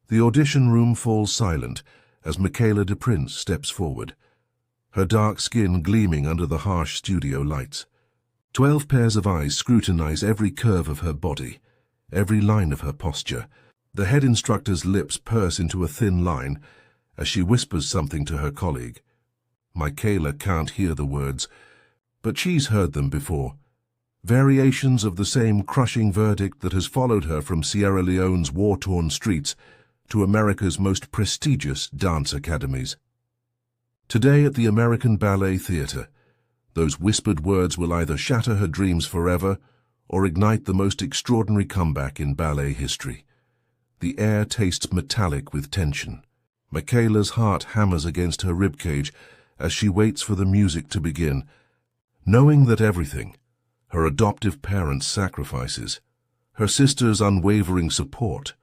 The audition room falls silent as Michaela DePrince steps forward, her dark skin gleaming under the harsh studio lights. 12 pairs of eyes scrutinize every curve of her body, every line of her posture. The head instructor's lips purse into a thin line as she whispers something to her colleague. Michaela can't hear the words, but she's heard them before. Variations of the same crushing verdict that has followed her from Sierra Leone's war-torn streets to America's most prestigious dance academies. Today at the American Ballet Theatre, those whispered words will either shatter her dreams forever or ignite the most extraordinary comeback in ballet history. The air tastes metallic with tension. Michaela's heart hammers against her ribcage as she waits for the music to begin, knowing that everything, her adoptive parents' sacrifices, her sister's unwavering support,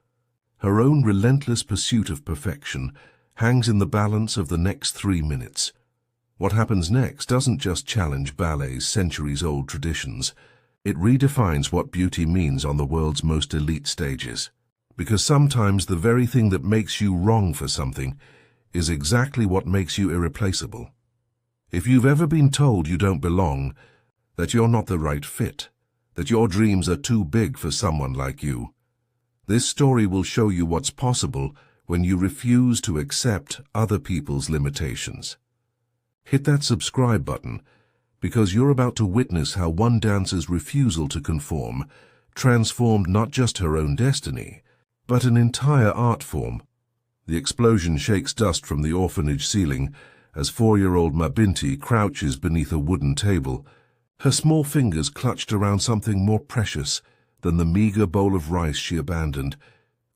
her own relentless pursuit of perfection, hangs in the balance of the next 3 minutes. What happens next doesn't just challenge ballet's centuries-old traditions. It redefines what beauty means on the world's most elite stages. Because sometimes the very thing that makes you wrong for something is exactly what makes you irreplaceable. If you've ever been told you don't belong, that you're not the right fit, that your dreams are too big for someone like you, this story will show you what's possible when you refuse to accept other people's limitations. Hit that subscribe button because you're about to witness how one dancer's refusal to conform transformed not just her own destiny, but an entire art form. The explosion shakes dust from the orphanage ceiling as 4-year-old Mabinti crouches beneath a wooden table, her small fingers clutched around something more precious than the meager bowl of rice she abandoned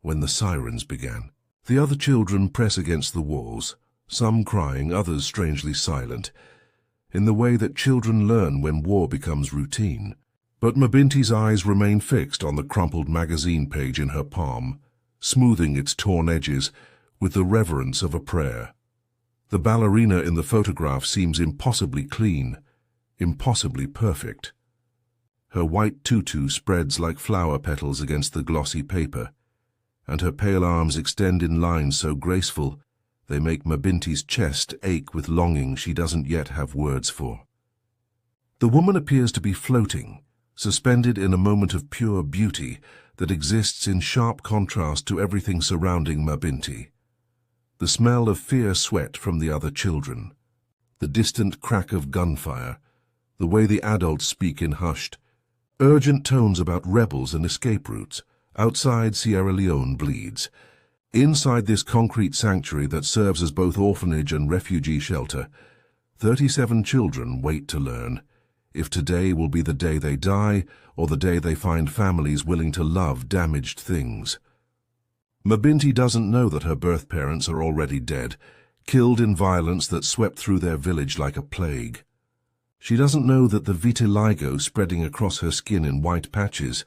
when the sirens began. The other children press against the walls, some crying, others strangely silent, in the way that children learn when war becomes routine. But Mabinti's eyes remain fixed on the crumpled magazine page in her palm, smoothing its torn edges with the reverence of a prayer. The ballerina in the photograph seems impossibly clean, impossibly perfect. Her white tutu spreads like flower petals against the glossy paper, and her pale arms extend in lines so graceful they make Mabinti's chest ache with longing she doesn't yet have words for. The woman appears to be floating, suspended in a moment of pure beauty that exists in sharp contrast to everything surrounding Mabinti. The smell of fierce sweat from the other children, the distant crack of gunfire, the way the adults speak in hushed, urgent tones about rebels and escape routes. Outside, Sierra Leone bleeds. Inside this concrete sanctuary that serves as both orphanage and refugee shelter, 37 children wait to learn if today will be the day they die or the day they find families willing to love damaged things. Mabinti doesn't know that her birth parents are already dead, killed in violence that swept through their village like a plague. She doesn't know that the vitiligo spreading across her skin in white patches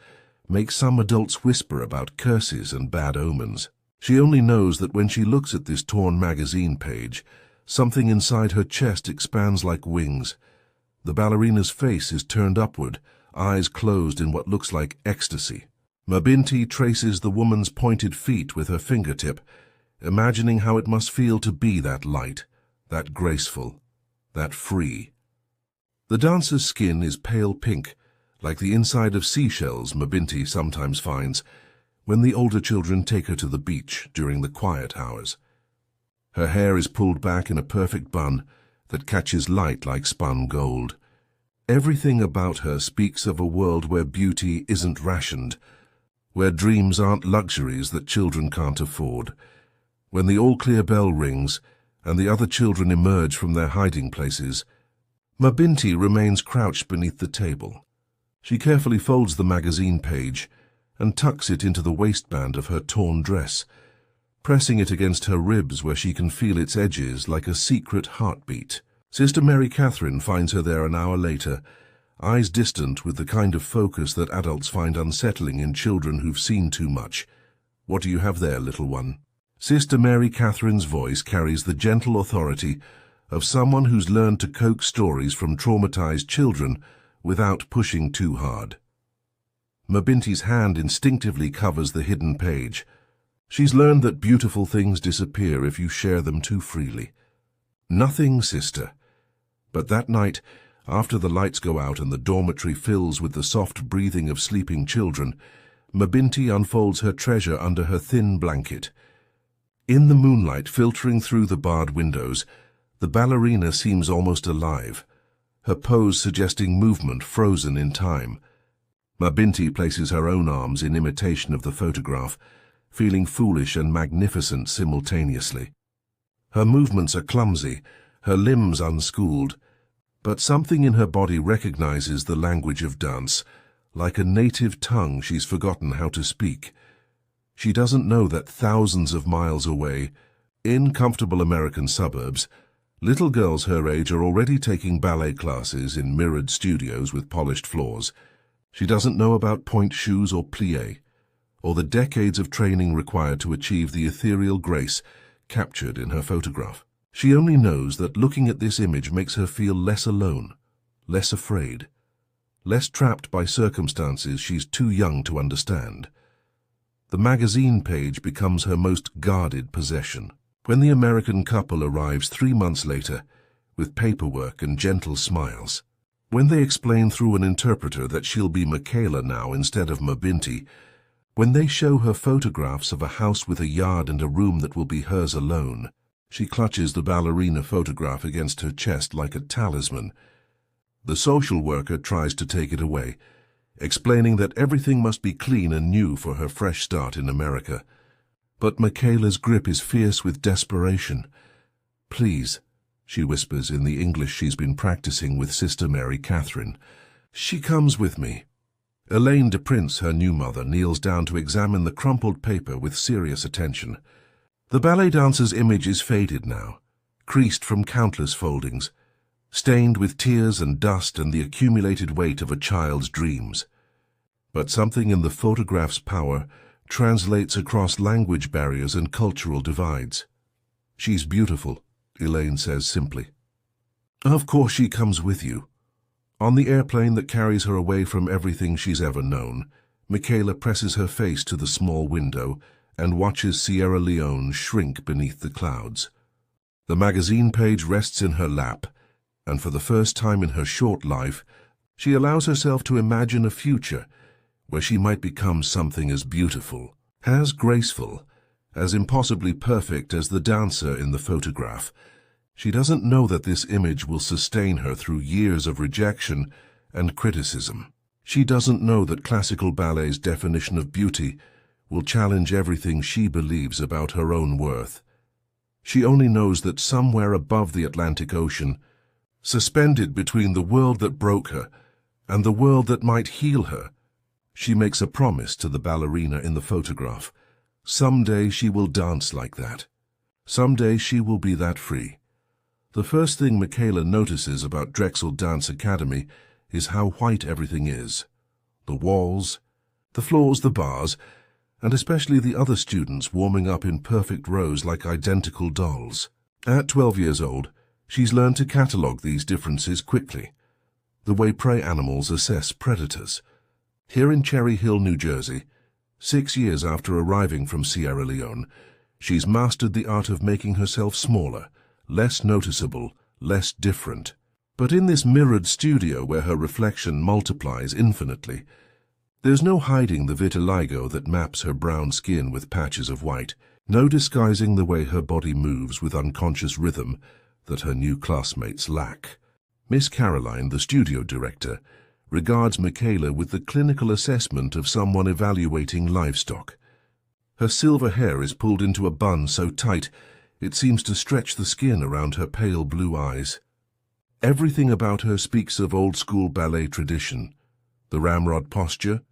makes some adults whisper about curses and bad omens. She only knows that when she looks at this torn magazine page, something inside her chest expands like wings. The ballerina's face is turned upward, eyes closed in what looks like ecstasy. Mabinti traces the woman's pointed feet with her fingertip, imagining how it must feel to be that light, that graceful, that free. The dancer's skin is pale pink, like the inside of seashells Mabinti sometimes finds when the older children take her to the beach during the quiet hours. Her hair is pulled back in a perfect bun that catches light like spun gold. Everything about her speaks of a world where beauty isn't rationed, where dreams aren't luxuries that children can't afford. When the all-clear bell rings and the other children emerge from their hiding places, Mabinti remains crouched beneath the table. She carefully folds the magazine page and tucks it into the waistband of her torn dress, pressing it against her ribs where she can feel its edges like a secret heartbeat. Sister Mary Catherine finds her there an hour later, eyes distant with the kind of focus that adults find unsettling in children who've seen too much. "What do you have there, little one?" Sister Mary Catherine's voice carries the gentle authority of someone who's learned to coax stories from traumatized children without pushing too hard. Mabinti's hand instinctively covers the hidden page. She's learned that beautiful things disappear if you share them too freely. Nothing, sister. But that night, after the lights go out and the dormitory fills with the soft breathing of sleeping children, Mabinti unfolds her treasure under her thin blanket. In the moonlight filtering through the barred windows, the ballerina seems almost alive, her pose suggesting movement frozen in time. Mabinti places her own arms in imitation of the photograph, feeling foolish and magnificent simultaneously. Her movements are clumsy, her limbs unschooled, but something in her body recognizes the language of dance. Like a native tongue she's forgotten how to speak. She doesn't know that thousands of miles away, in comfortable American suburbs, little girls her age are already taking ballet classes in mirrored studios with polished floors. She doesn't know about pointe shoes or plié, or the decades of training required to achieve the ethereal grace captured in her photograph. She only knows that looking at this image makes her feel less alone, less afraid, less trapped by circumstances she's too young to understand. The magazine page becomes her most guarded possession. When the American couple arrives 3 months later, with paperwork and gentle smiles, when they explain through an interpreter that she'll be Michaela now instead of Mabinti, when they show her photographs of a house with a yard and a room that will be hers alone, she clutches the ballerina photograph against her chest like a talisman. The social worker tries to take it away, explaining that everything must be clean and new for her fresh start in America. But Michaela's grip is fierce with desperation. "Please," she whispers in the English she's been practicing with Sister Mary Catherine. "She comes with me." Elaine DePrince, her new mother, kneels down to examine the crumpled paper with serious attention. The ballet dancer's image is faded now, creased from countless foldings, stained with tears and dust and the accumulated weight of a child's dreams. But something in the photograph's power translates across language barriers and cultural divides. "She's beautiful," Elaine says simply. "Of course she comes with you." On the airplane that carries her away from everything she's ever known, Michaela presses her face to the small window and watches Sierra Leone shrink beneath the clouds. The magazine page rests in her lap, and for the first time in her short life, she allows herself to imagine a future where she might become something as beautiful, as graceful, as impossibly perfect as the dancer in the photograph. She doesn't know that this image will sustain her through years of rejection and criticism. She doesn't know that classical ballet's definition of beauty will challenge everything she believes about her own worth. She only knows that somewhere above the Atlantic Ocean, suspended between the world that broke her and the world that might heal her, she makes a promise to the ballerina in the photograph. Someday she will dance like that. Someday she will be that free. The first thing Michaela notices about Drexel Dance Academy is how white everything is. The walls, the floors, the bars, and especially the other students warming up in perfect rows like identical dolls. At 12 years old, she's learned to catalogue these differences quickly, the way prey animals assess predators. Here in Cherry Hill, New Jersey, 6 years after arriving from Sierra Leone, she's mastered the art of making herself smaller, less noticeable, less different. But in this mirrored studio where her reflection multiplies infinitely, there's no hiding the vitiligo that maps her brown skin with patches of white, no disguising the way her body moves with unconscious rhythm that her new classmates lack. Miss Caroline, the studio director, regards Michaela with the clinical assessment of someone evaluating livestock. Her silver hair is pulled into a bun so tight it seems to stretch the skin around her pale blue eyes. Everything about her speaks of old-school ballet tradition, the ramrod posture,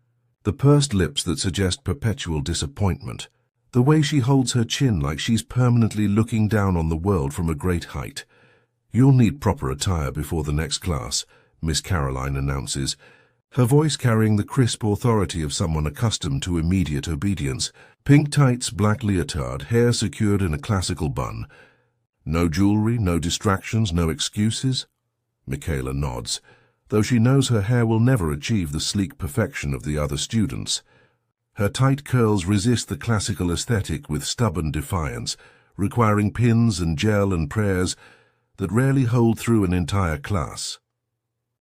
the pursed lips that suggest perpetual disappointment, the way she holds her chin like she's permanently looking down on the world from a great height. "You'll need proper attire before the next class," Miss Caroline announces, her voice carrying the crisp authority of someone accustomed to immediate obedience. Pink tights, black leotard, hair secured in a classical bun. "No jewelry, no distractions, no excuses?" Michaela nods, though she knows her hair will never achieve the sleek perfection of the other students. Her tight curls resist the classical aesthetic with stubborn defiance, requiring pins and gel and prayers that rarely hold through an entire class.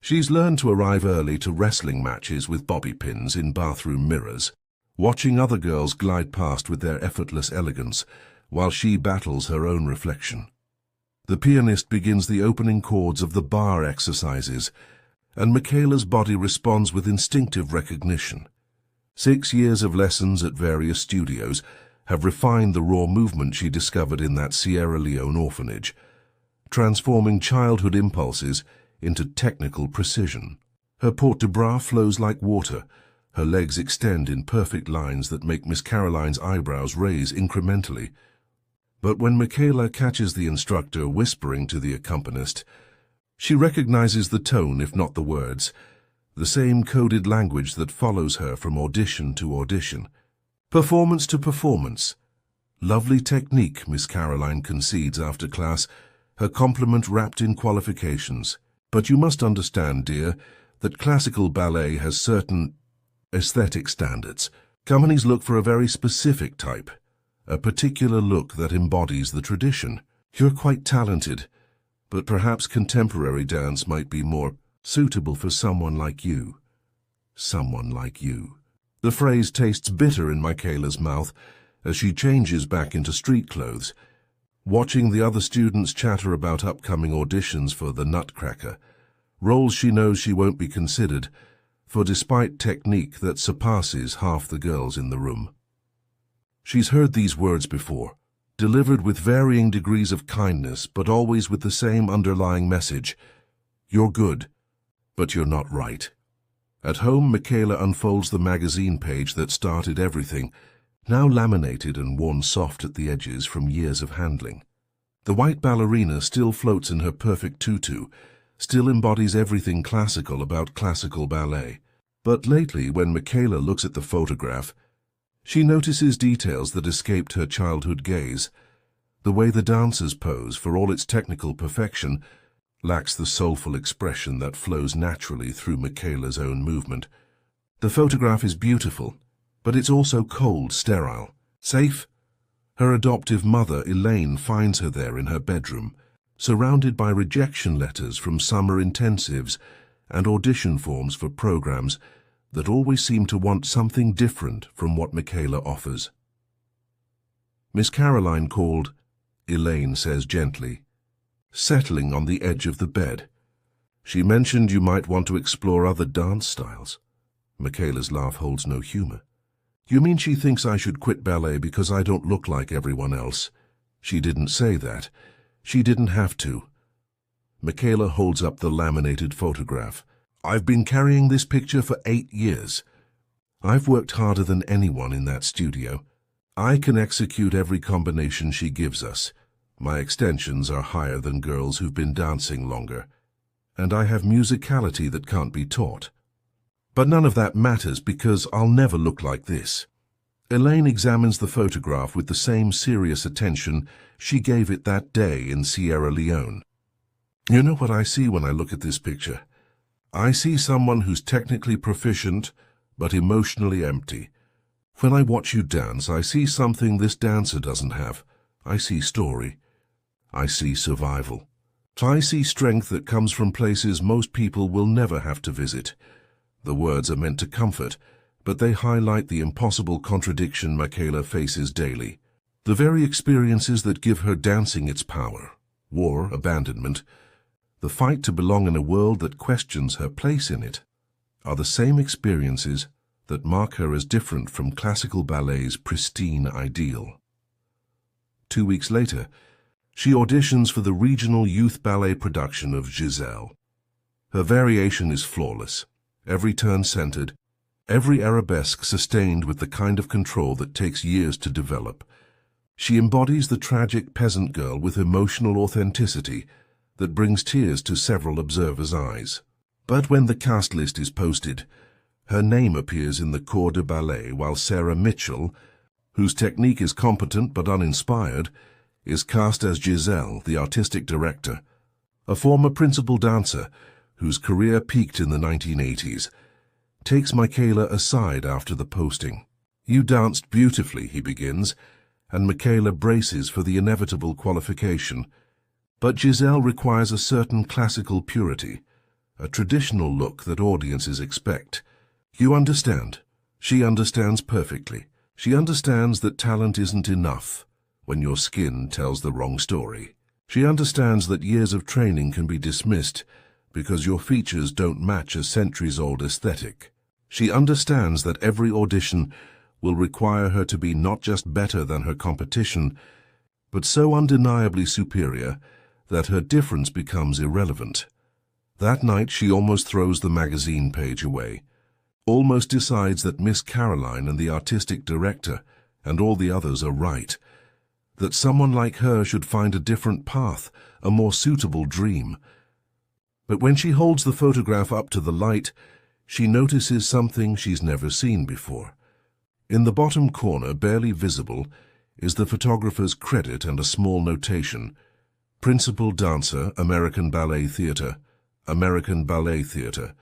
She's learned to arrive early to wrestling matches with bobby pins in bathroom mirrors, watching other girls glide past with their effortless elegance while she battles her own reflection. The pianist begins the opening chords of the bar exercises, and Michaela's body responds with instinctive recognition. 6 years of lessons at various studios have refined the raw movement she discovered in that Sierra Leone orphanage, transforming childhood impulses into technical precision. Her port de bras flows like water. Her legs extend in perfect lines that make Miss Caroline's eyebrows raise incrementally. But when Michaela catches the instructor whispering to the accompanist, she recognizes the tone, if not the words, the same coded language that follows her from audition to audition, performance to performance. Lovely technique, Miss Caroline concedes after class, her compliment wrapped in qualifications. But you must understand, dear, that classical ballet has certain aesthetic standards. Companies look for a very specific type, a particular look that embodies the tradition. You're quite talented, but perhaps contemporary dance might be more suitable for someone like you. Someone like you. The phrase tastes bitter in Michaela's mouth as she changes back into street clothes, watching the other students chatter about upcoming auditions for the Nutcracker, roles she knows she won't be considered for despite technique that surpasses half the girls in the room. She's heard these words before, delivered with varying degrees of kindness but always with the same underlying message. You're good, but you're not right. At home, Michaela unfolds the magazine page that started everything, now laminated and worn soft at the edges from years of handling. The white ballerina still floats in her perfect tutu, still embodies everything classical about classical ballet. But lately, when Michaela looks at the photograph, she notices details that escaped her childhood gaze. The way the dancers pose, for all its technical perfection, lacks the soulful expression that flows naturally through Michaela's own movement. The photograph is beautiful, but it's also cold, sterile. Safe? Her adoptive mother, Elaine, finds her there in her bedroom, surrounded by rejection letters from summer intensives and audition forms for programs that always seem to want something different from what Michaela offers. Miss Caroline called, Elaine says gently, settling on the edge of the bed. She mentioned you might want to explore other dance styles. Michaela's laugh holds no humor. You mean she thinks I should quit ballet because I don't look like everyone else? She didn't say that. She didn't have to. Michaela holds up the laminated photograph. I've been carrying this picture for 8 years. I've worked harder than anyone in that studio. I can execute every combination she gives us. My extensions are higher than girls who've been dancing longer. And I have musicality that can't be taught. But none of that matters because I'll never look like this. Elaine examines the photograph with the same serious attention she gave it that day in Sierra Leone. You know what I see when I look at this picture? I see someone who's technically proficient, but emotionally empty. When I watch you dance, I see something this dancer doesn't have. I see story. I see survival. I see strength that comes from places most people will never have to visit. The words are meant to comfort, but they highlight the impossible contradiction Michaela faces daily. The very experiences that give her dancing its power, war, abandonment, the fight to belong in a world that questions her place in it, are the same experiences that mark her as different from classical ballet's pristine ideal. 2 weeks later, she auditions for the regional youth ballet production of Giselle. Her variation is flawless, every turn centered, every arabesque sustained with the kind of control that takes years to develop. She embodies the tragic peasant girl with emotional authenticity that brings tears to several observers' eyes. But when the cast list is posted, her name appears in the corps de ballet while Sarah Mitchell, whose technique is competent but uninspired, is cast as Giselle, the artistic director, a former principal dancer whose career peaked in the 1980s, takes Michaela aside after the posting. "You danced beautifully," he begins, and Michaela braces for the inevitable qualification. But Giselle requires a certain classical purity, a traditional look that audiences expect. You understand. She understands perfectly. She understands that talent isn't enough when your skin tells the wrong story. She understands that years of training can be dismissed because your features don't match a centuries-old aesthetic. She understands that every audition will require her to be not just better than her competition, but so undeniably superior that her difference becomes irrelevant. That night she almost throws the magazine page away, almost decides that Miss Caroline and the artistic director and all the others are right, that someone like her should find a different path, a more suitable dream. But when she holds the photograph up to the light, she notices something she's never seen before. In the bottom corner, barely visible, is the photographer's credit and a small notation: Principal Dancer, American Ballet Theatre, American Ballet Theatre,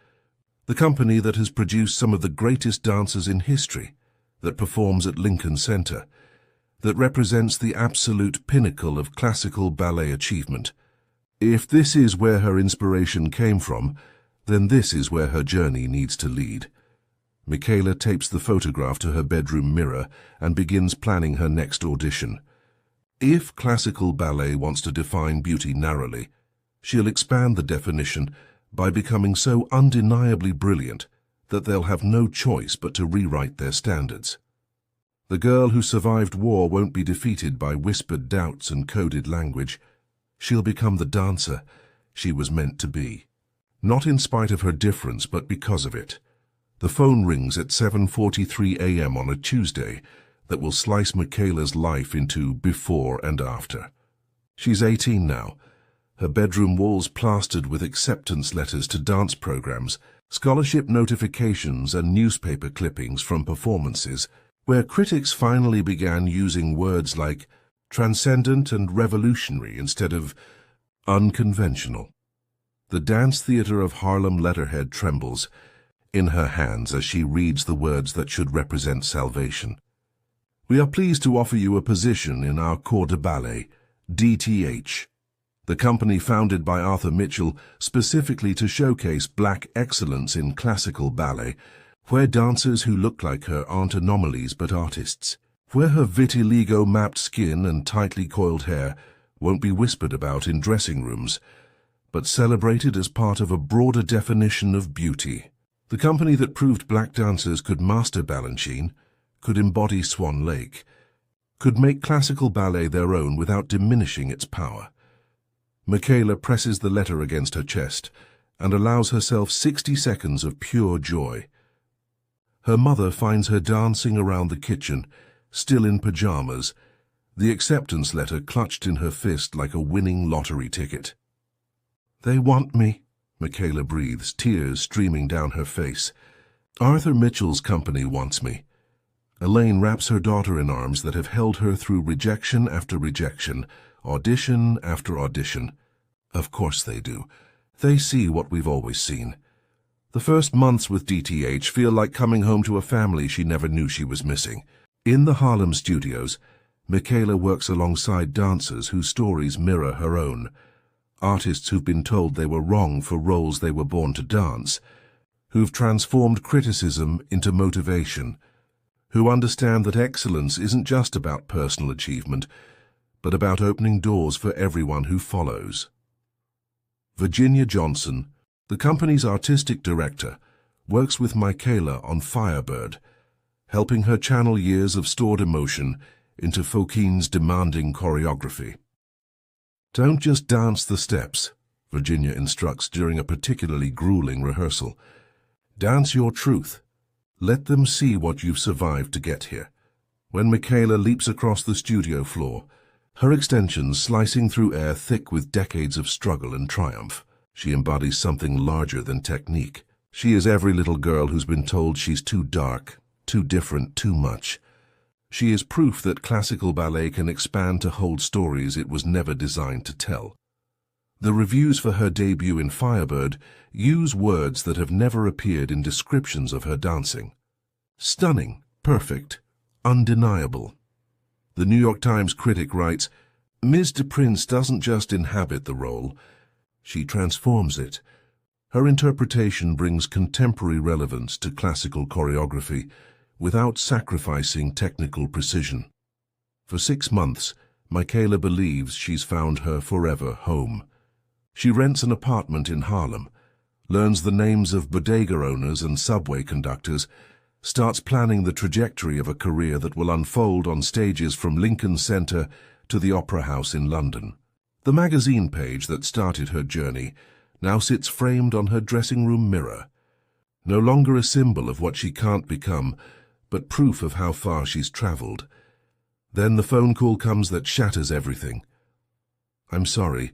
the company that has produced some of the greatest dancers in history, that performs at Lincoln Center, that represents the absolute pinnacle of classical ballet achievement. If this is where her inspiration came from, then this is where her journey needs to lead. Michaela tapes the photograph to her bedroom mirror and begins planning her next audition. If classical ballet wants to define beauty narrowly, she'll expand the definition by becoming so undeniably brilliant that they'll have no choice but to rewrite their standards. The girl who survived war won't be defeated by whispered doubts and coded language. She'll become the dancer she was meant to be. Not in spite of her difference, but because of it. The phone rings at 7:43 a.m. on a Tuesday that will slice Michaela's life into before and after. She's 18 now, her bedroom walls plastered with acceptance letters to dance programs, scholarship notifications and newspaper clippings from performances, where critics finally began using words like transcendent and revolutionary instead of unconventional. The dance theater of Harlem letterhead trembles in her hands as she reads the words that should represent salvation. "We are pleased to offer you a position in our corps de ballet, DTH, the company founded by Arthur Mitchell specifically to showcase black excellence in classical ballet, where dancers who look like her aren't anomalies but artists, where her vitiligo-mapped skin and tightly coiled hair won't be whispered about in dressing rooms, but celebrated as part of a broader definition of beauty. The company that proved black dancers could master Balanchine, could embody Swan Lake, could make classical ballet their own without diminishing its power." Michaela presses the letter against her chest and allows herself 60 seconds of pure joy. Her mother finds her dancing around the kitchen, still in pajamas, the acceptance letter clutched in her fist like a winning lottery ticket. "They want me," Michaela breathes, tears streaming down her face. "Arthur Mitchell's company wants me." Elaine wraps her daughter in arms that have held her through rejection after rejection, audition after audition. Of course they do. They see what we've always seen. The first months with DTH feel like coming home to a family she never knew she was missing. In the Harlem studios, Michaela works alongside dancers whose stories mirror her own. Artists who've been told they were wrong for roles they were born to dance, who've transformed criticism into motivation, who understand that excellence isn't just about personal achievement, but about opening doors for everyone who follows. Virginia Johnson, the company's artistic director, works with Michaela on Firebird, helping her channel years of stored emotion into Fokine's demanding choreography. "Don't just dance the steps," Virginia instructs during a particularly grueling rehearsal. "Dance your truth. Let them see what you've survived to get here." When Michaela leaps across the studio floor, her extensions slicing through air thick with decades of struggle and triumph, she embodies something larger than technique. She is every little girl who's been told she's too dark, too different, too much. She is proof that classical ballet can expand to hold stories it was never designed to tell. The reviews for her debut in Firebird use words that have never appeared in descriptions of her dancing. Stunning, perfect, undeniable. The New York Times critic writes, "Ms. DePrince doesn't just inhabit the role, she transforms it. Her interpretation brings contemporary relevance to classical choreography without sacrificing technical precision." For 6 months, Michaela believes she's found her forever home. She rents an apartment in Harlem, learns the names of bodega owners and subway conductors, starts planning the trajectory of a career that will unfold on stages from Lincoln Center to the Opera House in London. The magazine page that started her journey now sits framed on her dressing room mirror, no longer a symbol of what she can't become, but proof of how far she's traveled. Then the phone call comes that shatters everything. "I'm sorry,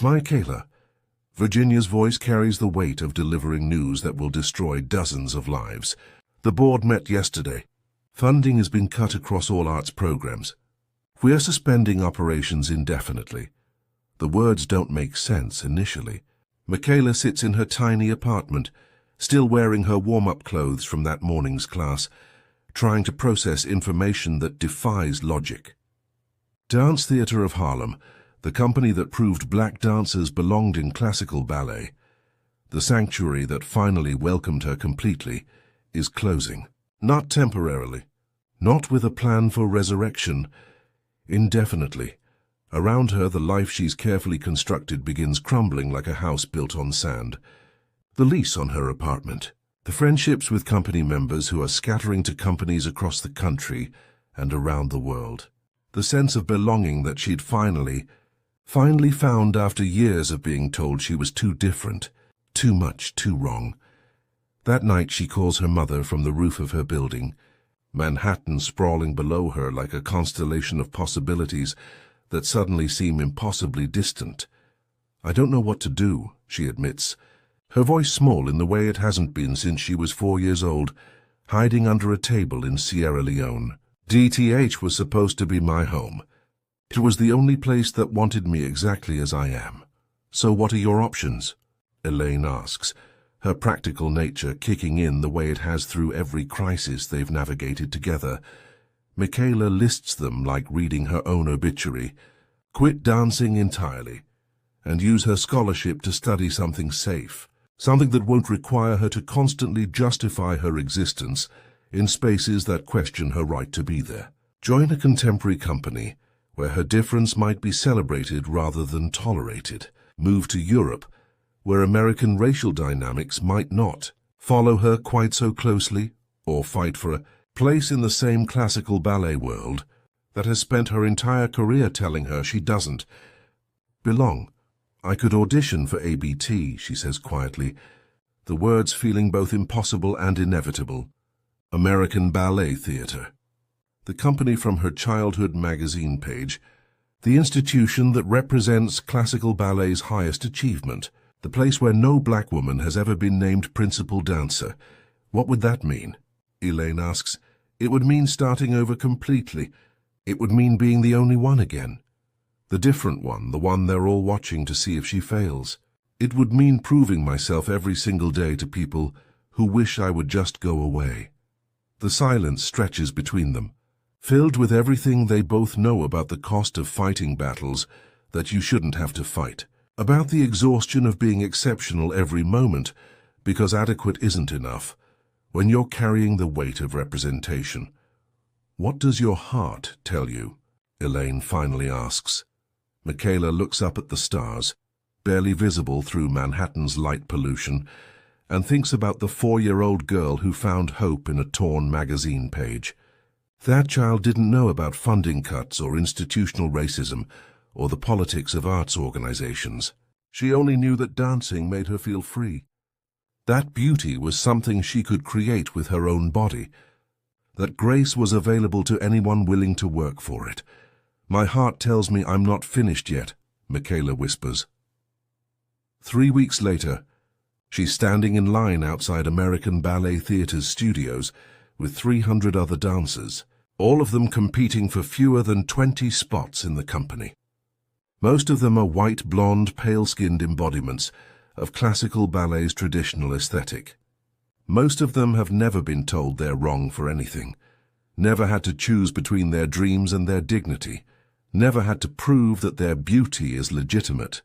Michaela." Virginia's voice carries the weight of delivering news that will destroy dozens of lives. "The board met yesterday. Funding has been cut across all arts programs. We are suspending operations indefinitely." The words don't make sense initially. Michaela sits in her tiny apartment, still wearing her warm-up clothes from that morning's class, trying to process information that defies logic. Dance Theatre of Harlem, the company that proved black dancers belonged in classical ballet, the sanctuary that finally welcomed her completely, is closing. Not temporarily, not with a plan for resurrection, indefinitely. Around her, the life she's carefully constructed begins crumbling like a house built on sand. The lease on her apartment, the friendships with company members who are scattering to companies across the country and around the world, the sense of belonging that she'd finally found after years of being told she was too different, too much, too wrong. That night she calls her mother from the roof of her building, Manhattan sprawling below her like a constellation of possibilities that suddenly seem impossibly distant. "I don't know what to do," she admits, her voice small in the way it hasn't been since she was 4 years old, hiding under a table in Sierra Leone. "DTH was supposed to be my home. It was the only place that wanted me exactly as I am. So what are your options?" Elaine asks, her practical nature kicking in the way it has through every crisis they've navigated together. Michaela lists them like reading her own obituary. Quit dancing entirely, and use her scholarship to study something safe, something that won't require her to constantly justify her existence in spaces that question her right to be there. Join a contemporary company where her difference might be celebrated rather than tolerated. Move to Europe, where American racial dynamics might not follow her quite so closely, or fight for a place in the same classical ballet world that has spent her entire career telling her she doesn't belong. "I could audition for ABT," she says quietly, the words feeling both impossible and inevitable. American Ballet Theatre. The company from her childhood magazine page, the institution that represents classical ballet's highest achievement, the place where no black woman has ever been named principal dancer. What would that mean? Elaine asks. It would mean starting over completely. It would mean being the only one again. The different one, the one they're all watching to see if she fails. It would mean proving myself every single day to people who wish I would just go away. The silence stretches between them, filled with everything they both know about the cost of fighting battles that you shouldn't have to fight, about the exhaustion of being exceptional every moment because adequate isn't enough when you're carrying the weight of representation. What does your heart tell you? Elaine finally asks. Michaela looks up at the stars, barely visible through Manhattan's light pollution, and thinks about the 4-year-old girl who found hope in a torn magazine page. That child didn't know about funding cuts or institutional racism or the politics of arts organizations. She only knew that dancing made her feel free. That beauty was something she could create with her own body, that grace was available to anyone willing to work for it. My heart tells me I'm not finished yet, Michaela whispers. 3 weeks later, she's standing in line outside American Ballet Theatre's studios with 300 other dancers, all of them competing for fewer than 20 spots in the company. Most of them are white, blonde, pale-skinned embodiments of classical ballet's traditional aesthetic. Most of them have never been told they're wrong for anything, never had to choose between their dreams and their dignity, never had to prove that their beauty is legitimate.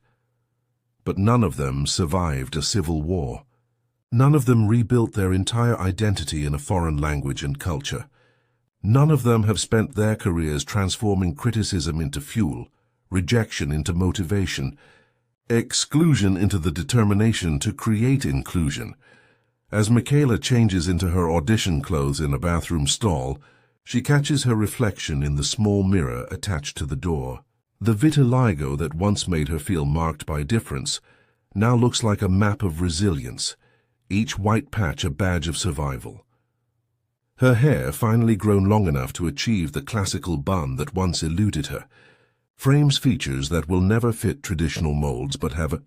But none of them survived a civil war. None of them rebuilt their entire identity in a foreign language and culture. None of them have spent their careers transforming criticism into fuel, rejection into motivation, exclusion into the determination to create inclusion. As Michaela changes into her audition clothes in a bathroom stall, she catches her reflection in the small mirror attached to the door. The vitiligo that once made her feel marked by difference now looks like a map of resilience, each white patch a badge of survival. Her hair, finally grown long enough to achieve the classical bun that once eluded her, frames features that will never fit traditional molds but have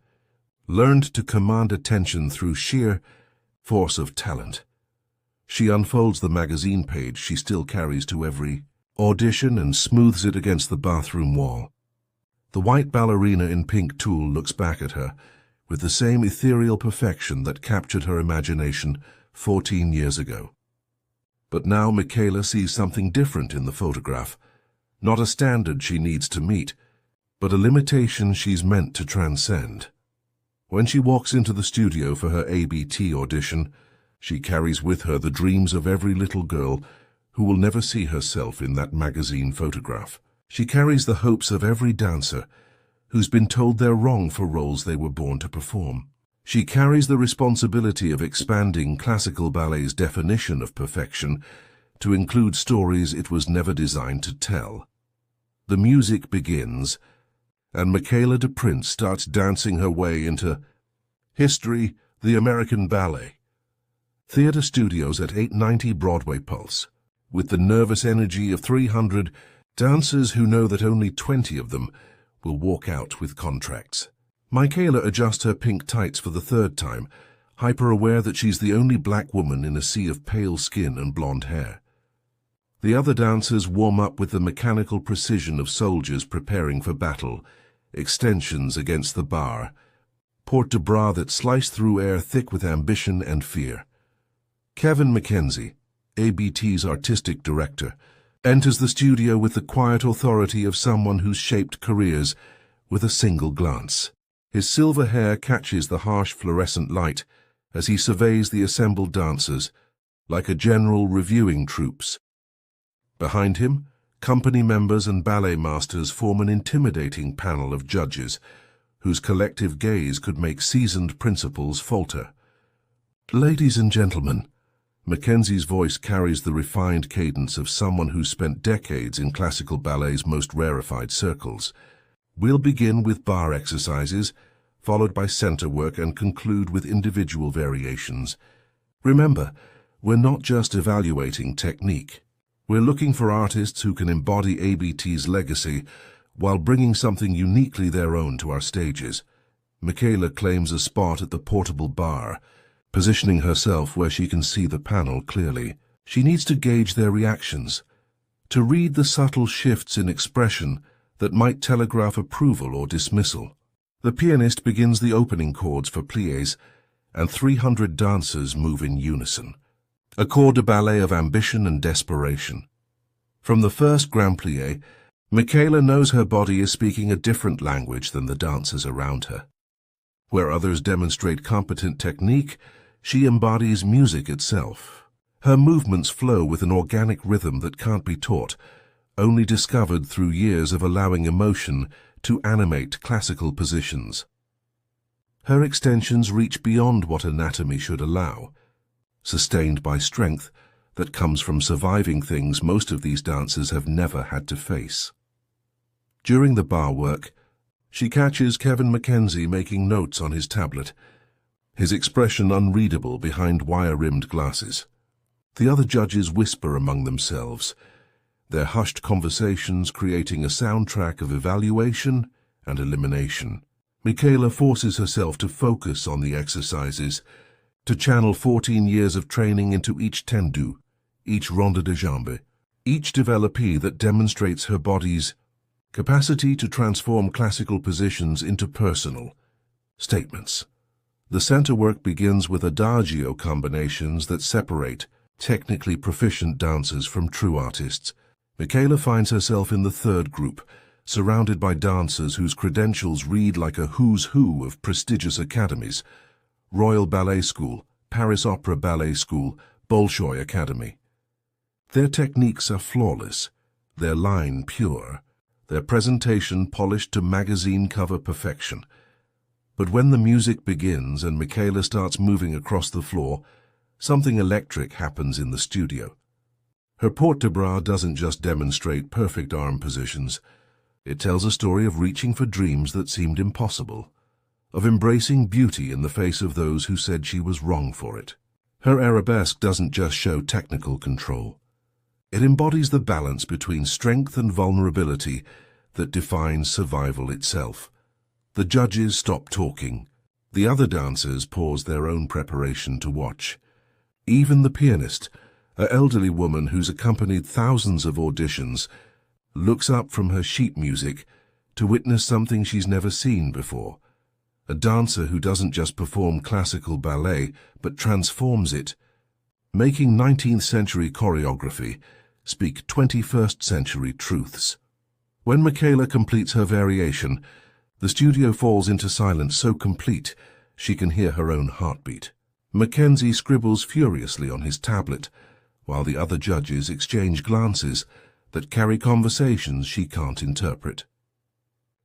learned to command attention through sheer force of talent. She unfolds the magazine page she still carries to every audition and smooths it against the bathroom wall. The white ballerina in pink tulle looks back at her with the same ethereal perfection that captured her imagination 14 years ago. But now Michaela sees something different in the photograph, not a standard she needs to meet, but a limitation she's meant to transcend. When she walks into the studio for her ABT audition, she carries with her the dreams of every little girl who will never see herself in that magazine photograph. She carries the hopes of every dancer who's been told they're wrong for roles they were born to perform. She carries the responsibility of expanding classical ballet's definition of perfection to include stories it was never designed to tell. The music begins, and Michaela DePrince starts dancing her way into history, the American ballet. Theatre studios at 890 Broadway Pulse, with the nervous energy of 300 dancers who know that only 20 of them will walk out with contracts. Michaela adjusts her pink tights for the third time, hyper-aware that she's the only black woman in a sea of pale skin and blonde hair. The other dancers warm up with the mechanical precision of soldiers preparing for battle, extensions against the bar, port de bras that slice through air thick with ambition and fear. Kevin Mackenzie, ABT's artistic director, enters the studio with the quiet authority of someone who's shaped careers with a single glance. His silver hair catches the harsh fluorescent light as he surveys the assembled dancers, like a general reviewing troops. Behind him, company members and ballet masters form an intimidating panel of judges, whose collective gaze could make seasoned principals falter. "Ladies and gentlemen," Mackenzie's voice carries the refined cadence of someone who spent decades in classical ballet's most rarefied circles. "We'll begin with bar exercises, followed by center work and conclude with individual variations. Remember, we're not just evaluating technique. We're looking for artists who can embody ABT's legacy while bringing something uniquely their own to our stages." Michaela claims a spot at the portable bar, positioning herself where she can see the panel clearly. She needs to gauge their reactions, to read the subtle shifts in expression that might telegraph approval or dismissal. The pianist begins the opening chords for pliés, and 300 dancers move in unison. A corps de ballet of ambition and desperation. From the first grand plié, Michaela knows her body is speaking a different language than the dancers around her. Where others demonstrate competent technique, she embodies music itself. Her movements flow with an organic rhythm that can't be taught, only discovered through years of allowing emotion to animate classical positions. Her extensions reach beyond what anatomy should allow, sustained by strength that comes from surviving things most of these dancers have never had to face. During the bar work, she catches Kevin Mackenzie making notes on his tablet, his expression unreadable behind wire-rimmed glasses. The other judges whisper among themselves, their hushed conversations creating a soundtrack of evaluation and elimination. Michaela forces herself to focus on the exercises, to channel 14 years of training into each tendu, each ronde de jambe, each développé that demonstrates her body's capacity to transform classical positions into personal statements. The center work begins with adagio combinations that separate technically proficient dancers from true artists. Michaela finds herself in the third group, surrounded by dancers whose credentials read like a who's who of prestigious academies: Royal Ballet School, Paris Opera Ballet School, Bolshoi Academy. Their techniques are flawless, their line pure, their presentation polished to magazine cover perfection. But when the music begins and Michaela starts moving across the floor, something electric happens in the studio. Her porte-de-bras doesn't just demonstrate perfect arm positions. It tells a story of reaching for dreams that seemed impossible, of embracing beauty in the face of those who said she was wrong for it. Her arabesque doesn't just show technical control. It embodies the balance between strength and vulnerability that defines survival itself. The judges stop talking. The other dancers pause their own preparation to watch. Even the pianist, an elderly woman who's accompanied thousands of auditions, looks up from her sheet music to witness something she's never seen before. A dancer who doesn't just perform classical ballet, but transforms it, making 19th century choreography speak 21st century truths. When Michaela completes her variation, the studio falls into silence so complete she can hear her own heartbeat. Mackenzie scribbles furiously on his tablet, while the other judges exchange glances that carry conversations she can't interpret.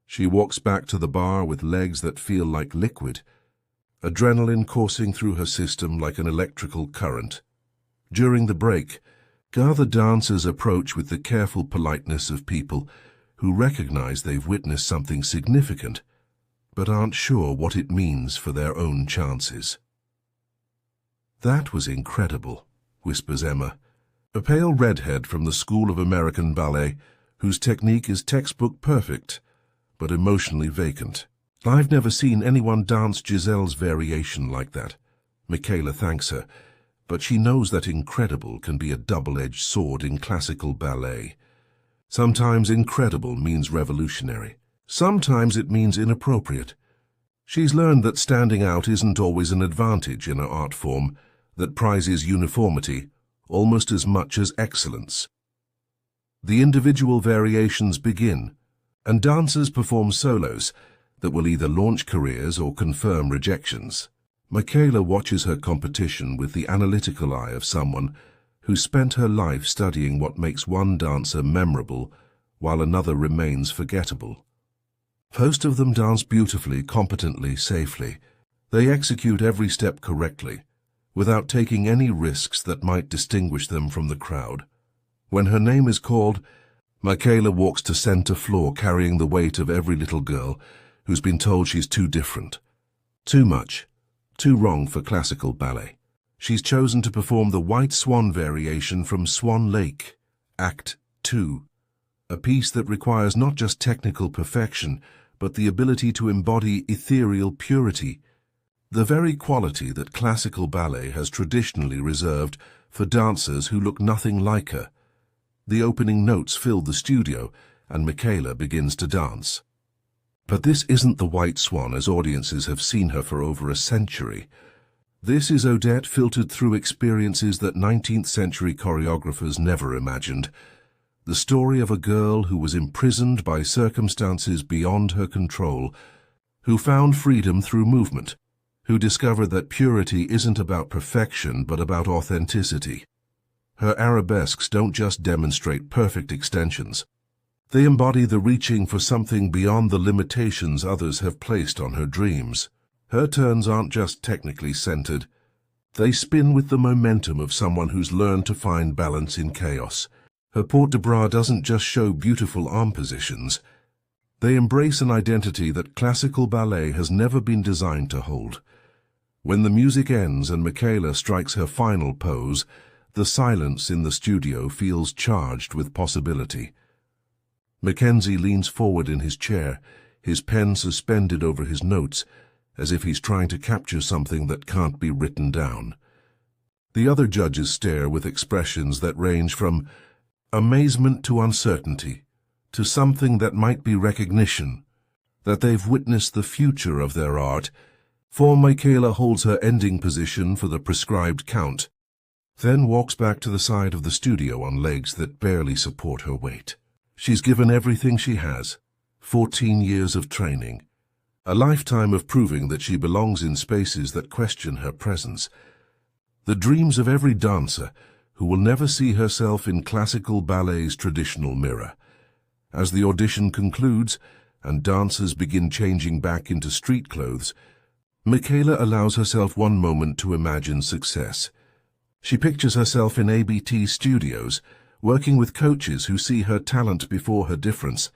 She walks back to the bar with legs that feel like liquid, adrenaline coursing through her system like an electrical current. During the break, other dancers approach with the careful politeness of people who recognize they've witnessed something significant, but aren't sure what it means for their own chances. "That was incredible," whispers Emma, a pale redhead from the School of American Ballet, whose technique is textbook perfect, but emotionally vacant. "I've never seen anyone dance Giselle's variation like that." Michaela thanks her, but she knows that incredible can be a double-edged sword in classical ballet. Sometimes incredible means revolutionary. Sometimes it means inappropriate. She's learned that standing out isn't always an advantage in an art form that prizes uniformity almost as much as excellence. The individual variations begin, and dancers perform solos that will either launch careers or confirm rejections. Michaela watches her competition with the analytical eye of someone who spent her life studying what makes one dancer memorable while another remains forgettable. Most of them dance beautifully, competently, safely. They execute every step correctly, without taking any risks that might distinguish them from the crowd. When her name is called, Michaela walks to center floor carrying the weight of every little girl who's been told she's too different, too much, too wrong for classical ballet. She's chosen to perform the White Swan variation from Swan Lake, Act 2, a piece that requires not just technical perfection, but the ability to embody ethereal purity, the very quality that classical ballet has traditionally reserved for dancers who look nothing like her. The opening notes fill the studio, and Michaela begins to dance. But this isn't the White Swan as audiences have seen her for over a century. This is Odette filtered through experiences that 19th century choreographers never imagined. The story of a girl who was imprisoned by circumstances beyond her control, who found freedom through movement, who discovered that purity isn't about perfection but about authenticity. Her arabesques don't just demonstrate perfect extensions. They embody the reaching for something beyond the limitations others have placed on her dreams. Her turns aren't just technically centered. They spin with the momentum of someone who's learned to find balance in chaos. Her porte-de-bras doesn't just show beautiful arm positions. They embrace an identity that classical ballet has never been designed to hold. When the music ends and Michaela strikes her final pose, the silence in the studio feels charged with possibility. Mackenzie leans forward in his chair, his pen suspended over his notes, as if he's trying to capture something that can't be written down. The other judges stare with expressions that range from amazement to uncertainty, to something that might be recognition, that they've witnessed the future of their art. For Michaela holds her ending position for the prescribed count. then walks back to the side of the studio on legs that barely support her weight. She's given everything she has, 14 years of training, a lifetime of proving that she belongs in spaces that question her presence. The dreams of every dancer who will never see herself in classical ballet's traditional mirror. As the audition concludes and dancers begin changing back into street clothes, Michaela allows herself one moment to imagine success. She pictures herself in ABT studios, working with coaches who see her talent before her difference.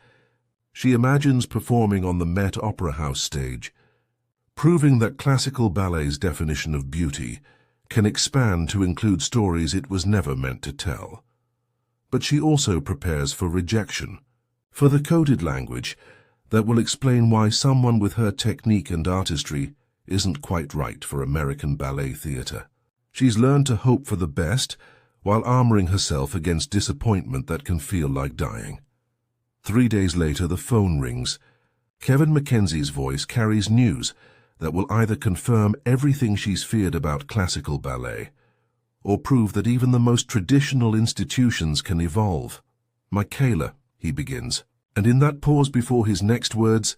She imagines performing on the Met Opera House stage, proving that classical ballet's definition of beauty can expand to include stories it was never meant to tell. But she also prepares for rejection, for the coded language that will explain why someone with her technique and artistry isn't quite right for American ballet theater. She's learned to hope for the best while armoring herself against disappointment that can feel like dying. 3 days later, the phone rings. Kevin Mackenzie's voice carries news that will either confirm everything she's feared about classical ballet or prove that even the most traditional institutions can evolve. "Michaela," he begins, and in that pause before his next words,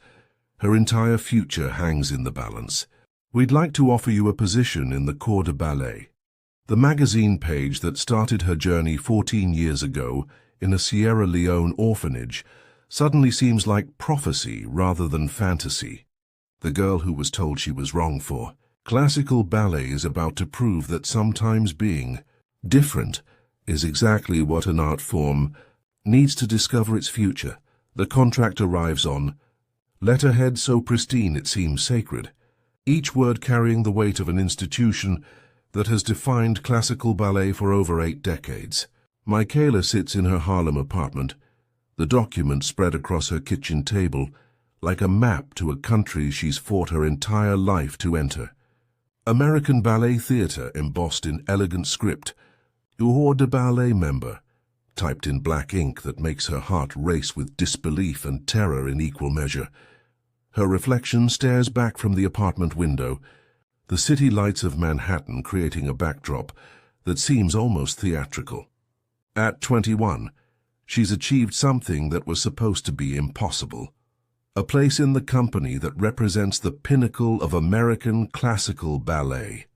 her entire future hangs in the balance. "We'd like to offer you a position in the Corps de Ballet." The magazine page that started her journey 14 years ago in a Sierra Leone orphanage suddenly seems like prophecy rather than fantasy. The girl who was told she was wrong for. Classical ballet is about to prove that sometimes being different is exactly what an art form needs to discover its future. The contract arrives on letterhead so pristine it seems sacred, each word carrying the weight of an institution that has defined classical ballet for over 8 decades. Michaela sits in her Harlem apartment, the document spread across her kitchen table like a map to a country she's fought her entire life to enter. American Ballet Theatre embossed in elegant script, Corps de Ballet member, typed in black ink that makes her heart race with disbelief and terror in equal measure. Her reflection stares back from the apartment window, the city lights of Manhattan creating a backdrop that seems almost theatrical. At 21, she's achieved something that was supposed to be impossible. A place in the company that represents the pinnacle of American classical ballet.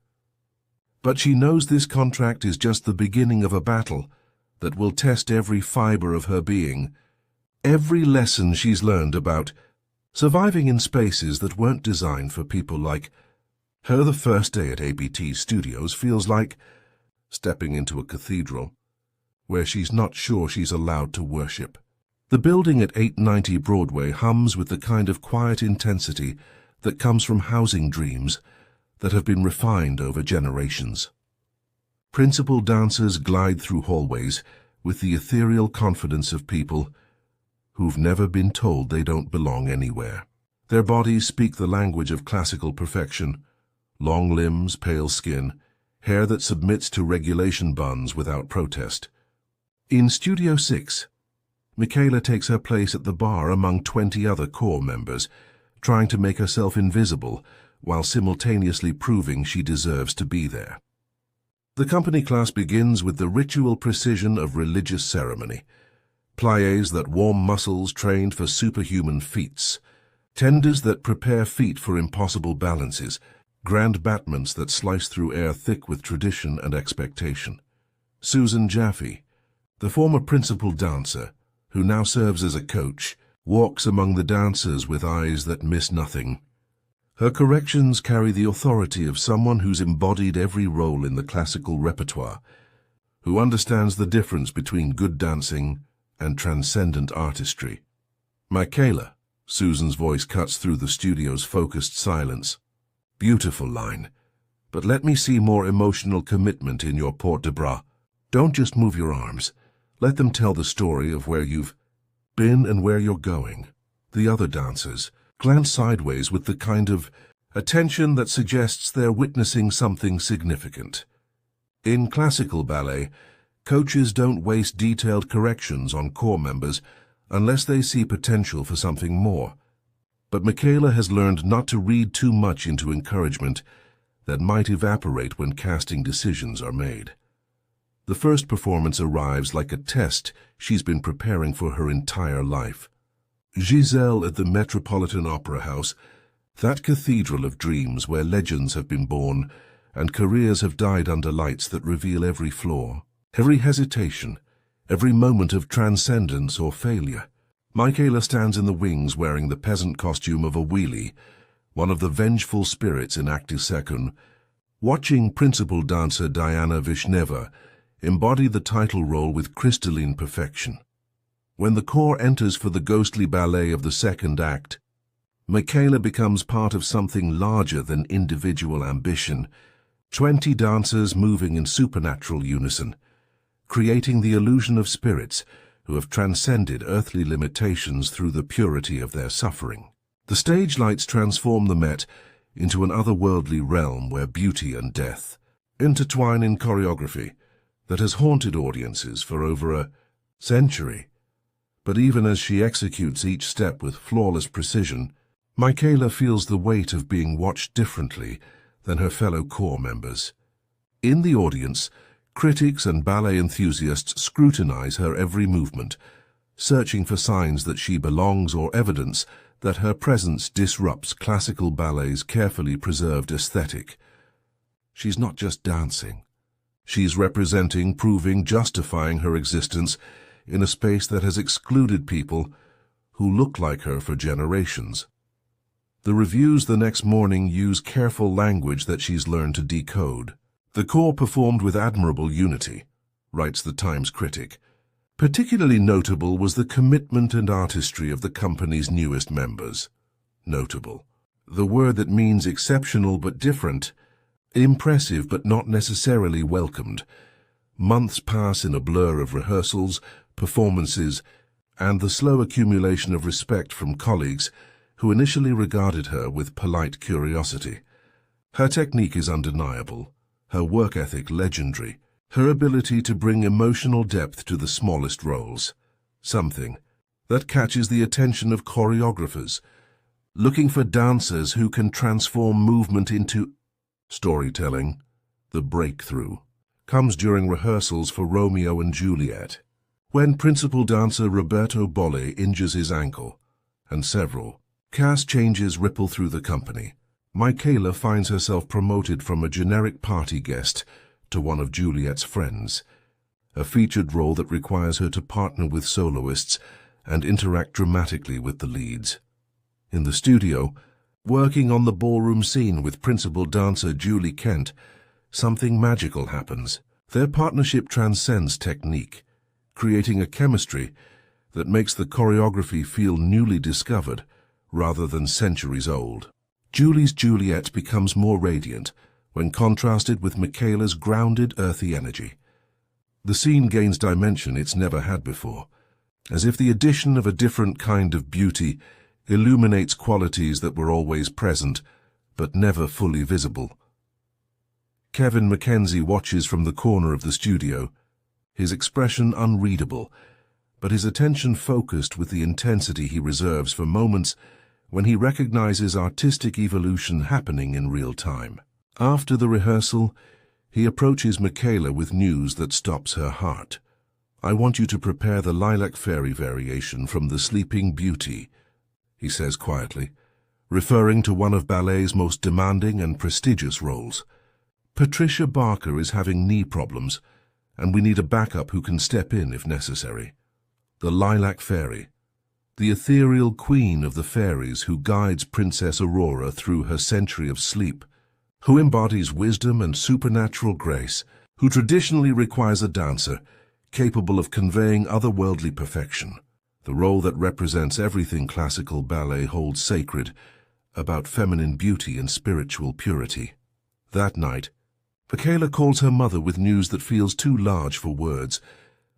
But she knows this contract is just the beginning of a battle that will test every fiber of her being, every lesson she's learned about surviving in spaces that weren't designed for people like her. The first day at ABT Studios feels like stepping into a cathedral where she's not sure she's allowed to worship. The building at 890 Broadway hums with the kind of quiet intensity that comes from housing dreams that have been refined over generations. Principal dancers glide through hallways with the ethereal confidence of people who've never been told they don't belong anywhere. Their bodies speak the language of classical perfection: long limbs, pale skin, hair that submits to regulation buns without protest. In Studio 6, Michaela takes her place at the bar among 20 other corps members, trying to make herself invisible while simultaneously proving she deserves to be there. The company class begins with the ritual precision of religious ceremony, pliés that warm muscles trained for superhuman feats, tenders that prepare feet for impossible balances, grand battements that slice through air thick with tradition and expectation. Susan Jaffe, the former principal dancer, who now serves as a coach, walks among the dancers with eyes that miss nothing. Her corrections carry the authority of someone who's embodied every role in the classical repertoire, who understands the difference between good dancing and transcendent artistry. "Michaela," Susan's voice cuts through the studio's focused silence. "Beautiful line, but let me see more emotional commitment in your port de bras. Don't just move your arms. Let them tell the story of where you've been and where you're going." The other dancers glance sideways with the kind of attention that suggests they're witnessing something significant. In classical ballet, coaches don't waste detailed corrections on corps members unless they see potential for something more. But Michaela has learned not to read too much into encouragement that might evaporate when casting decisions are made. The first performance arrives like a test she's been preparing for her entire life. Giselle at the Metropolitan Opera House, that cathedral of dreams where legends have been born and careers have died under lights that reveal every flaw, every hesitation, every moment of transcendence or failure. Michaela stands in the wings wearing the peasant costume of a wheelie, one of the vengeful spirits in Acte Second, watching principal dancer Diana Vishneva embody the title role with crystalline perfection. When the corps enters for the ghostly ballet of the second act, Michaela becomes part of something larger than individual ambition, 20 dancers moving in supernatural unison, creating the illusion of spirits who have transcended earthly limitations through the purity of their suffering. The stage lights transform the Met into an otherworldly realm where beauty and death intertwine in choreography that has haunted audiences for over a century. But even as she executes each step with flawless precision, Michaela feels the weight of being watched differently than her fellow corps members. In the audience, critics and ballet enthusiasts scrutinize her every movement, searching for signs that she belongs or evidence that her presence disrupts classical ballet's carefully preserved aesthetic. She's not just dancing. She's representing, proving, justifying her existence in a space that has excluded people who look like her for generations. The reviews the next morning use careful language that she's learned to decode. The corps performed with admirable unity, writes the Times critic. Particularly notable was the commitment and artistry of the company's newest members. Notable. The word that means exceptional but different, impressive but not necessarily welcomed. Months pass in a blur of rehearsals, performances, and the slow accumulation of respect from colleagues who initially regarded her with polite curiosity. Her technique is undeniable, her work ethic legendary, her ability to bring emotional depth to the smallest roles, something that catches the attention of choreographers, looking for dancers who can transform movement into storytelling. The breakthrough comes during rehearsals for Romeo and Juliet, when principal dancer Roberto Ballet injures his ankle, and several cast changes ripple through the company. Michaela finds herself promoted from a generic party guest to one of Juliet's friends, a featured role that requires her to partner with soloists and interact dramatically with the leads. In the studio, working on the ballroom scene with principal dancer Julie Kent, something magical happens. Their partnership transcends technique, creating a chemistry that makes the choreography feel newly discovered rather than centuries old. Julie's Juliet becomes more radiant when contrasted with Michaela's grounded, earthy energy. The scene gains dimension it's never had before, as if the addition of a different kind of beauty illuminates qualities that were always present, but never fully visible. Kevin Mackenzie watches from the corner of the studio, his expression unreadable, but his attention focused with the intensity he reserves for moments when he recognizes artistic evolution happening in real time. After the rehearsal, he approaches Michaela with news that stops her heart. "I want you to prepare the Lilac Fairy variation from The Sleeping Beauty," he says quietly, referring to one of ballet's most demanding and prestigious roles. "Patricia Barker is having knee problems, and we need a backup who can step in if necessary. The Lilac Fairy, the ethereal queen of the fairies who guides Princess Aurora through her century of sleep, who embodies wisdom and supernatural grace, who traditionally requires a dancer capable of conveying otherworldly perfection, the role that represents everything classical ballet holds sacred about feminine beauty and spiritual purity." That night, Michaela calls her mother with news that feels too large for words.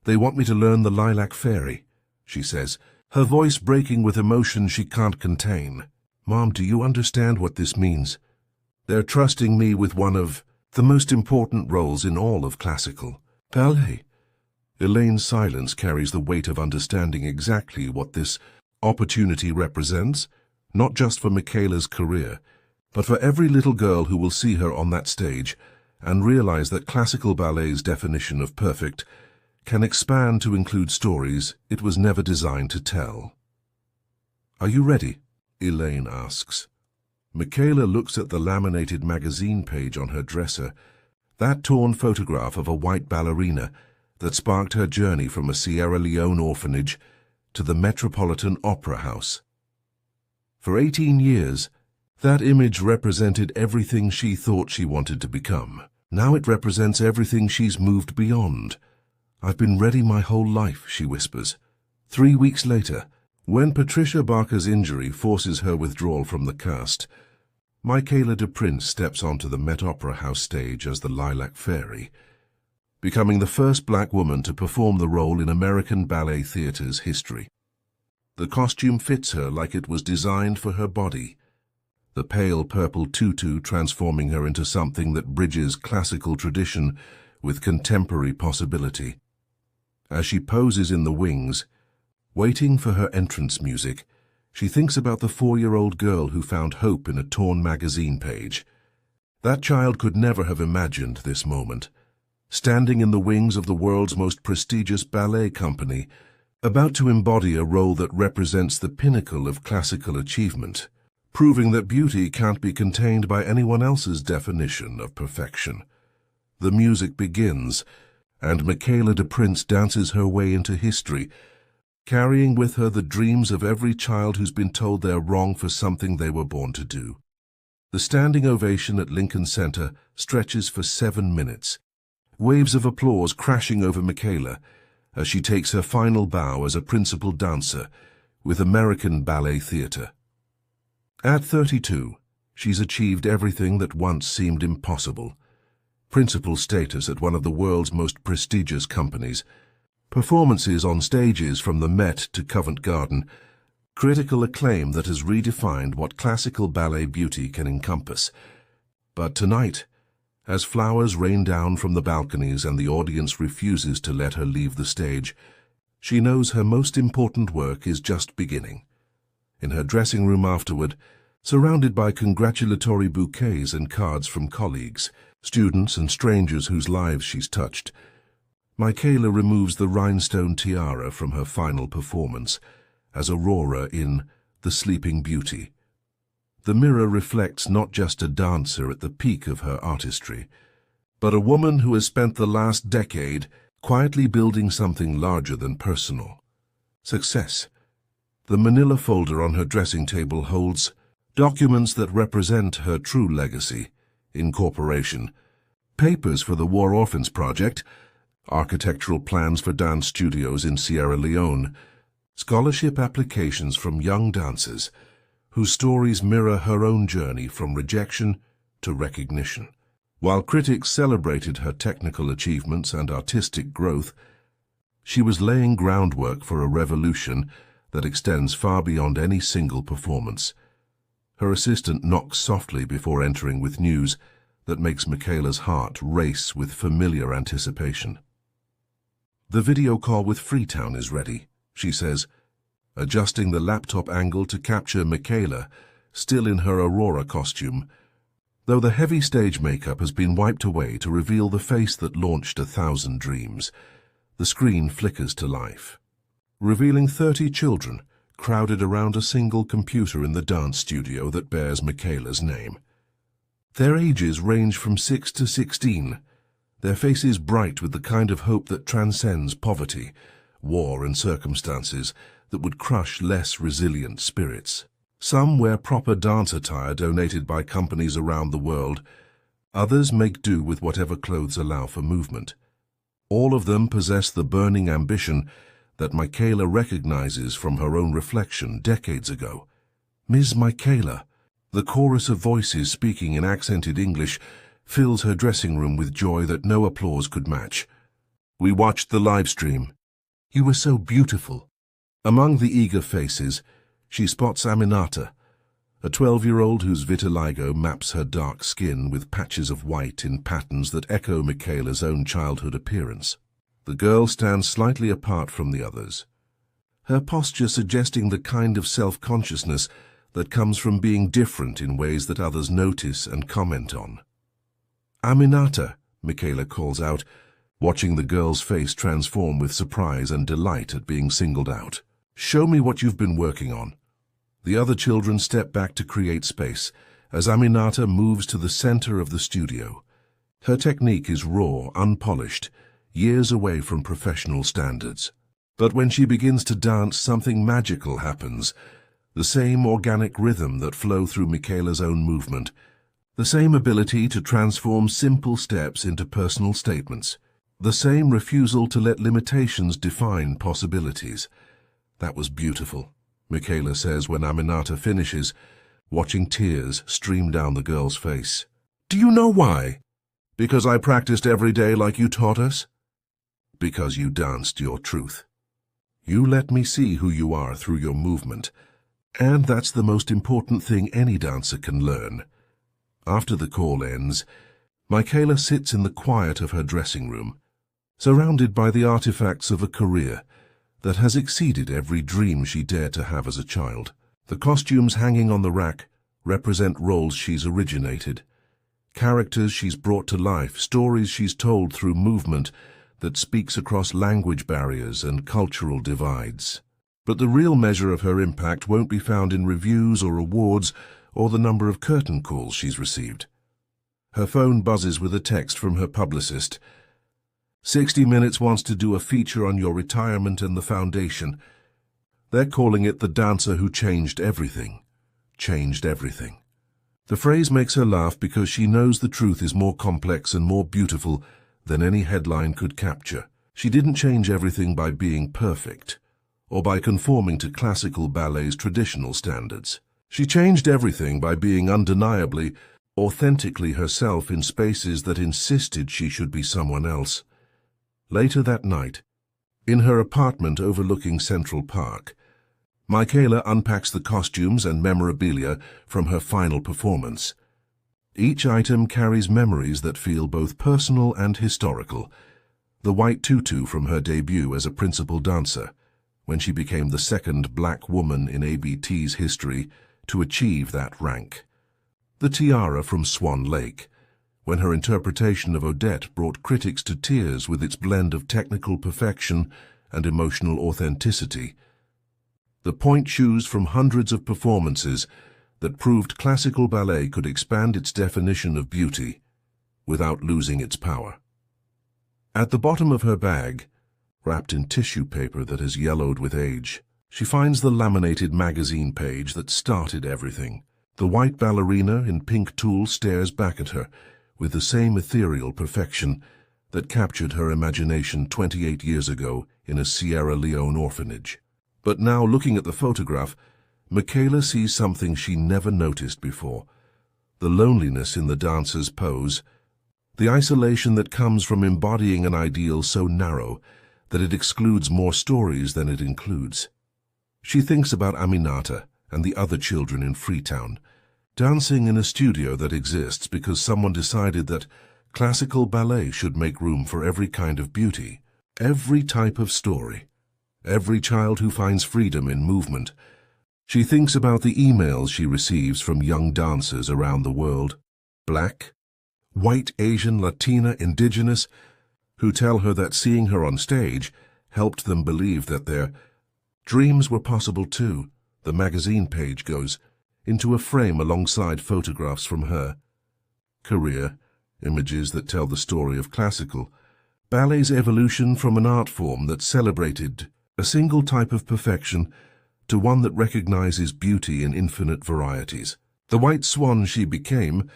"They want me to learn the Lilac Fairy," she says, her voice breaking with emotion she can't contain. "Mom, do you understand what this means? They're trusting me with one of the most important roles in all of classical ballet." Elaine's silence carries the weight of understanding exactly what this opportunity represents, not just for Michaela's career, but for every little girl who will see her on that stage and realize that classical ballet's definition of perfect can expand to include stories it was never designed to tell. "Are you ready?" Elaine asks. Michaela looks at the laminated magazine page on her dresser, that torn photograph of a white ballerina that sparked her journey from a Sierra Leone orphanage to the Metropolitan Opera House. For 18 years, that image represented everything she thought she wanted to become. Now it represents everything she's moved beyond. "I've been ready my whole life," she whispers. 3 weeks later, when Patricia Barker's injury forces her withdrawal from the cast, Michaela DePrince steps onto the Met Opera House stage as the Lilac Fairy, becoming the first black woman to perform the role in American ballet theater's history. The costume fits her like it was designed for her body, the pale purple tutu transforming her into something that bridges classical tradition with contemporary possibility. As she poses in the wings, waiting for her entrance music, she thinks about the 4-year-old girl who found hope in a torn magazine page. That child could never have imagined this moment, standing in the wings of the world's most prestigious ballet company, about to embody a role that represents the pinnacle of classical achievement, proving that beauty can't be contained by anyone else's definition of perfection. The music begins, and Michaela DePrince dances her way into history, carrying with her the dreams of every child who's been told they're wrong for something they were born to do. The standing ovation at Lincoln Center stretches for 7 minutes, waves of applause crashing over Michaela as she takes her final bow as a principal dancer with American Ballet Theater. At 32, she's achieved everything that once seemed impossible. Principal status at one of the world's most prestigious companies, performances on stages from the Met to Covent Garden, critical acclaim that has redefined what classical ballet beauty can encompass. But tonight, as flowers rain down from the balconies and the audience refuses to let her leave the stage, she knows her most important work is just beginning. In her dressing room afterward, surrounded by congratulatory bouquets and cards from colleagues, students and strangers whose lives she's touched, Michaela removes the rhinestone tiara from her final performance as Aurora in The Sleeping Beauty. The mirror reflects not just a dancer at the peak of her artistry, but a woman who has spent the last decade quietly building something larger than personal. Success. The manila folder on her dressing table holds documents that represent her true legacy: incorporation, papers for the War Orphans Project, architectural plans for dance studios in Sierra Leone, scholarship applications from young dancers whose stories mirror her own journey from rejection to recognition. While critics celebrated her technical achievements and artistic growth, she was laying groundwork for a revolution that extends far beyond any single performance. Her assistant knocks softly before entering with news that makes Michaela's heart race with familiar anticipation. "The video call with Freetown is ready," she says, adjusting the laptop angle to capture Michaela, still in her Aurora costume, though the heavy stage makeup has been wiped away to reveal the face that launched 1,000 dreams. The screen flickers to life, revealing 30 children crowded around a single computer in the dance studio that bears Michaela's name. Their ages range from 6 to 16, their faces bright with the kind of hope that transcends poverty, war, and circumstances that would crush less resilient spirits. Some wear proper dance attire donated by companies around the world. Others make do with whatever clothes allow for movement. All of them possess the burning ambition that Michaela recognizes from her own reflection decades ago. "Ms. Michaela," the chorus of voices speaking in accented English fills her dressing room with joy that no applause could match. "We watched the live stream. You were so beautiful." Among the eager faces, she spots Aminata, a 12-year-old whose vitiligo maps her dark skin with patches of white in patterns that echo Michaela's own childhood appearance. The girl stands slightly apart from the others, her posture suggesting the kind of self-consciousness that comes from being different in ways that others notice and comment on. "Aminata," Michaela calls out, watching the girl's face transform with surprise and delight at being singled out. "Show me what you've been working on." The other children step back to create space as Aminata moves to the center of the studio. Her technique is raw, unpolished, years away from professional standards. But when she begins to dance, something magical happens. The same organic rhythm that flow through Michaela's own movement. The same ability to transform simple steps into personal statements. The same refusal to let limitations define possibilities. "That was beautiful," Michaela says when Aminata finishes, watching tears stream down the girl's face. "Do you know why?" "Because I practiced every day like you taught us." "Because you danced your truth. You let me see who you are through your movement. And that's the most important thing any dancer can learn." After the call ends, Michaela sits in the quiet of her dressing room, surrounded by the artifacts of a career that has exceeded every dream she dared to have as a child. The costumes hanging on the rack represent roles she's originated, characters she's brought to life, stories she's told through movement that speaks across language barriers and cultural divides. But the real measure of her impact won't be found in reviews or awards or the number of curtain calls she's received. Her phone buzzes with a text from her publicist. 60 Minutes wants to do a feature on your retirement and the foundation. They're calling it The Dancer Who Changed Everything. Changed everything. The phrase makes her laugh because she knows the truth is more complex and more beautiful than any headline could capture. She didn't change everything by being perfect, or by conforming to classical ballet's traditional standards. She changed everything by being undeniably, authentically herself in spaces that insisted she should be someone else. Later that night, in her apartment overlooking Central Park, Michaela unpacks the costumes and memorabilia from her final performance. Each item carries memories that feel both personal and historical. The white tutu from her debut as a principal dancer, when she became the second black woman in ABT's history to achieve that rank. The tiara from Swan Lake, when her interpretation of Odette brought critics to tears with its blend of technical perfection and emotional authenticity. The point shoes from hundreds of performances that proved classical ballet could expand its definition of beauty without losing its power. At the bottom of her bag, wrapped in tissue paper that has yellowed with age, she finds the laminated magazine page that started everything. The white ballerina in pink tulle stares back at her with the same ethereal perfection that captured her imagination 28 years ago in a Sierra Leone orphanage. But now, looking at the photograph, Michaela sees something she never noticed before. The loneliness in the dancer's pose, the isolation that comes from embodying an ideal so narrow that it excludes more stories than it includes. She thinks about Aminata and the other children in Freetown, dancing in a studio that exists because someone decided that classical ballet should make room for every kind of beauty, every type of story, every child who finds freedom in movement. She thinks about the emails she receives from young dancers around the world, black, white, Asian, Latina, indigenous, who tell her that seeing her on stage helped them believe that their dreams were possible too. The magazine page goes into a frame alongside photographs from her career, images that tell the story of classical ballet's evolution from an art form that celebrated a single type of perfection to one that recognizes beauty in infinite varieties. The white swan she became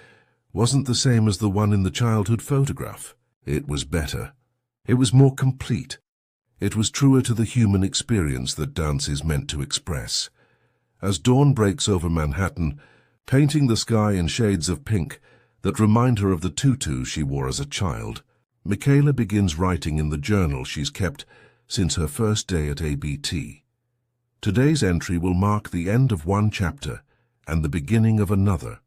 wasn't the same as the one in the childhood photograph. It was better. It was more complete. It was truer to the human experience that dance is meant to express. As dawn breaks over Manhattan, painting the sky in shades of pink that remind her of the tutu she wore as a child, Michaela begins writing in the journal she's kept since her first day at ABT. Today's entry will mark the end of one chapter and the beginning of another.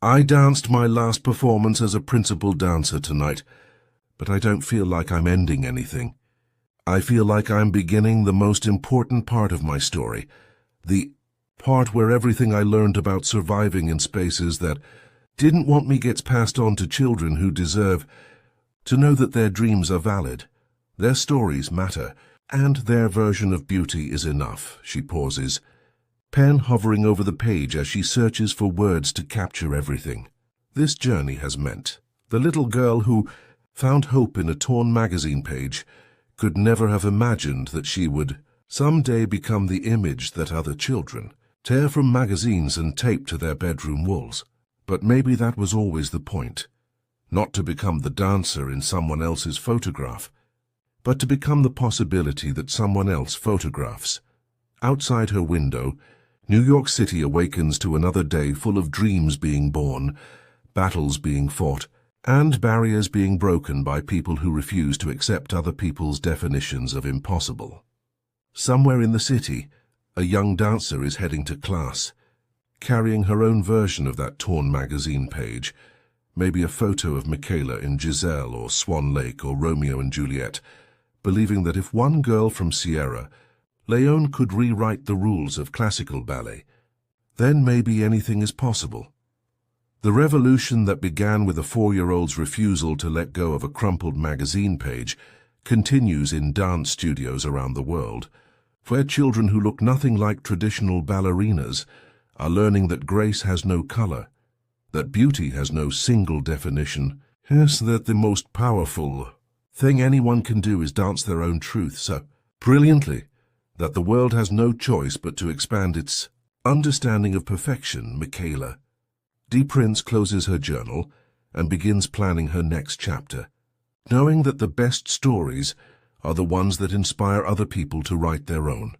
I danced my last performance as a principal dancer tonight, but I don't feel like I'm ending anything. I feel like I'm beginning the most important part of my story, the part where everything I learned about surviving in spaces that Didn't want me gets passed on to children who deserve to know that their dreams are valid, their stories matter, and their version of beauty is enough. She pauses, pen hovering over the page as she searches for words to capture everything. This journey has meant the little girl who found hope in a torn magazine page could never have imagined that she would someday become the image that other children tear from magazines and tape to their bedroom walls. But maybe that was always the point. Not to become the dancer in someone else's photograph, but to become the possibility that someone else photographs. Outside her window, New York City awakens to another day full of dreams being born, battles being fought, and barriers being broken by people who refuse to accept other people's definitions of impossible. Somewhere in the city, a young dancer is heading to class, carrying her own version of that torn magazine page, maybe a photo of Michaela in Giselle or Swan Lake or Romeo and Juliet, believing that if one girl from Sierra Leone could rewrite the rules of classical ballet, then maybe anything is possible. The revolution that began with a 4-year-old's refusal to let go of a crumpled magazine page continues in dance studios around the world, where children who look nothing like traditional ballerinas are learning that grace has no color, that beauty has no single definition, yes, that the most powerful thing anyone can do is dance their own truth so brilliantly that the world has no choice but to expand its understanding of perfection. Michaela DePrince closes her journal and begins planning her next chapter, knowing that the best stories are the ones that inspire other people to write their own.